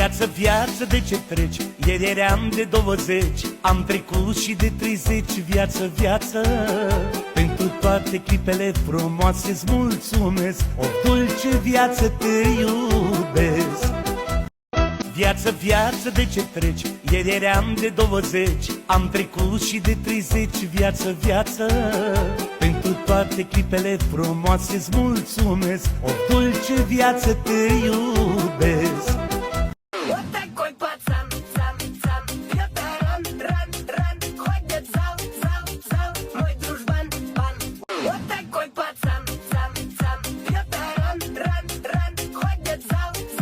Viață, viață, de ce treci? Ieri eram de 20, am trecut și de 30. Viață, viață, pentru toate clipele frumoase-ți mulțumesc. O dulce viață, te iubesc. Viață, viață, de ce treci? Ieri eram de 20, am trecut și de 30. Viață, viață, pentru toate clipele frumoase-ți mulțumesc. O dulce viață, te iubesc.